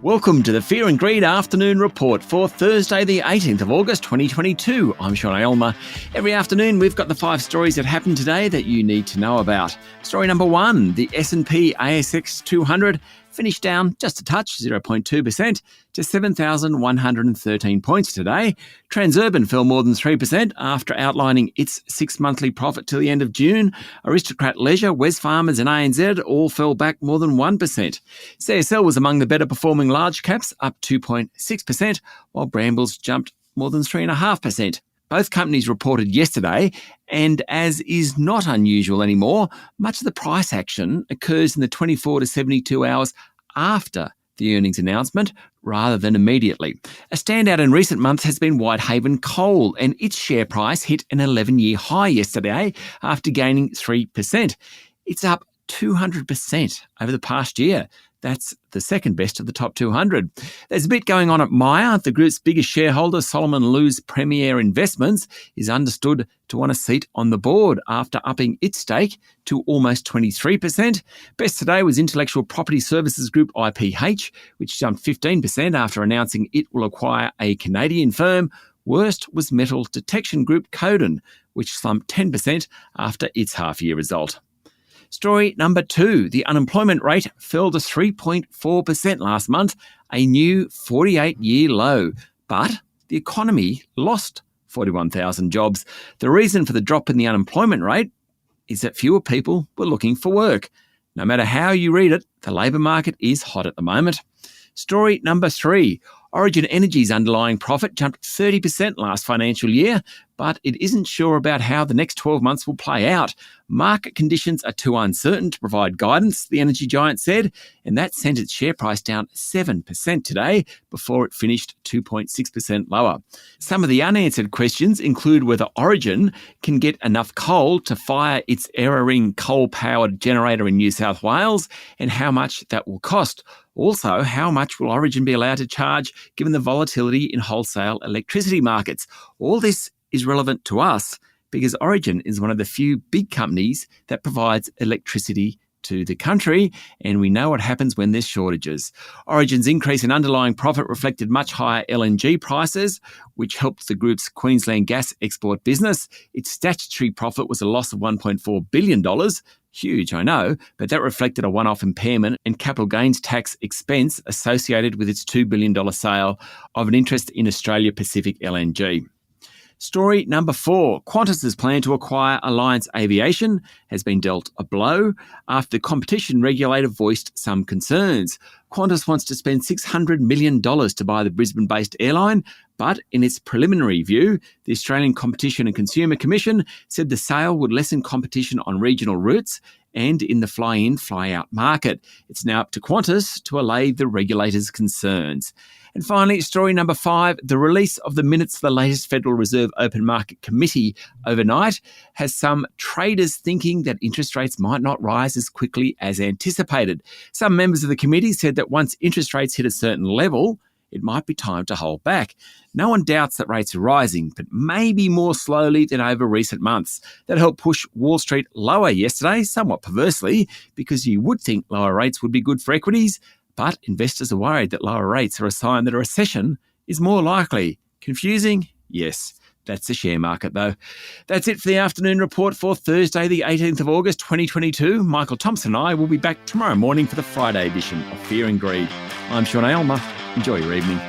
Welcome to the Fear and Greed Afternoon Report for Thursday the 18th of August 2022. I'm Sean Aylmer. Every afternoon we've got the 5 stories that happened today that you need to know about. Story number 1, the S&P ASX 200 finished down just a touch, 0.2% to 7,113 points today. Transurban fell more than 3% after outlining its 6-monthly profit till the end of June. Aristocrat Leisure, Wesfarmers and ANZ all fell back more than 1%. CSL was among the better performing large caps, up 2.6%, while Brambles jumped more than 3.5%. Both companies reported yesterday, and as is not unusual anymore, much of the price action occurs in the 24 to 72 hours after the earnings announcement rather than immediately. A standout in recent months has been Whitehaven Coal, and its share price hit an 11-year high yesterday after gaining 3%. It's up 200% over the past year. That's the second best of the top 200. There's a bit going on at Myer. The group's biggest shareholder, Solomon Lew's Premier Investments, is understood to want a seat on the board after upping its stake to almost 23%. Best today was intellectual property services group IPH, which jumped 15% after announcing it will acquire a Canadian firm. Worst was metal detection group Codan, which slumped 10% after its half-year result. Story number 2, the unemployment rate fell to 3.4% last month, a new 48-year low. But the economy lost 41,000 jobs. The reason for the drop in the unemployment rate is that fewer people were looking for work. No matter how you read it, the labour market is hot at the moment. Story number 3, Origin Energy's underlying profit jumped 30% last financial year, but it isn't sure about how the next 12 months will play out. Market conditions are too uncertain to provide guidance, the energy giant said, and that sent its share price down 7% today before it finished 2.6% lower. Some of the unanswered questions include whether Origin can get enough coal to fire its Eraring coal-powered generator in New South Wales and how much that will cost. Also, how much will Origin be allowed to charge given the volatility in wholesale electricity markets? All this is relevant to us because Origin is one of the few big companies that provides electricity to the country, and we know what happens when there's shortages. Origin's increase in underlying profit reflected much higher LNG prices, which helped the group's Queensland gas export business. Its statutory profit was a loss of $1.4 billion. Huge, I know, but that reflected a one-off impairment and capital gains tax expense associated with its $2 billion sale of an interest in Australia Pacific LNG. Story number 4, Qantas's plan to acquire Alliance Aviation has been dealt a blow after the competition regulator voiced some concerns. Qantas wants to spend $600 million to buy the Brisbane-based airline, but in its preliminary view, the Australian Competition and Consumer Commission said the sale would lessen competition on regional routes and in the fly-in, fly-out market. It's now up to Qantas to allay the regulator's concerns. And finally, story number 5, the release of the minutes of the latest Federal Reserve Open Market Committee overnight has some traders thinking that interest rates might not rise as quickly as anticipated. Some members of the committee said that once interest rates hit a certain level, it might be time to hold back. No one doubts that rates are rising, but maybe more slowly than over recent months. That helped push Wall Street lower yesterday, somewhat perversely, because you would think lower rates would be good for equities, but investors are worried that lower rates are a sign that a recession is more likely. Confusing? Yes. That's the share market, though. That's it for the afternoon report for Thursday, the 18th of August, 2022. Michael Thompson and I will be back tomorrow morning for the Friday edition of Fear and Greed. I'm Sean Aylmer. Enjoy your evening.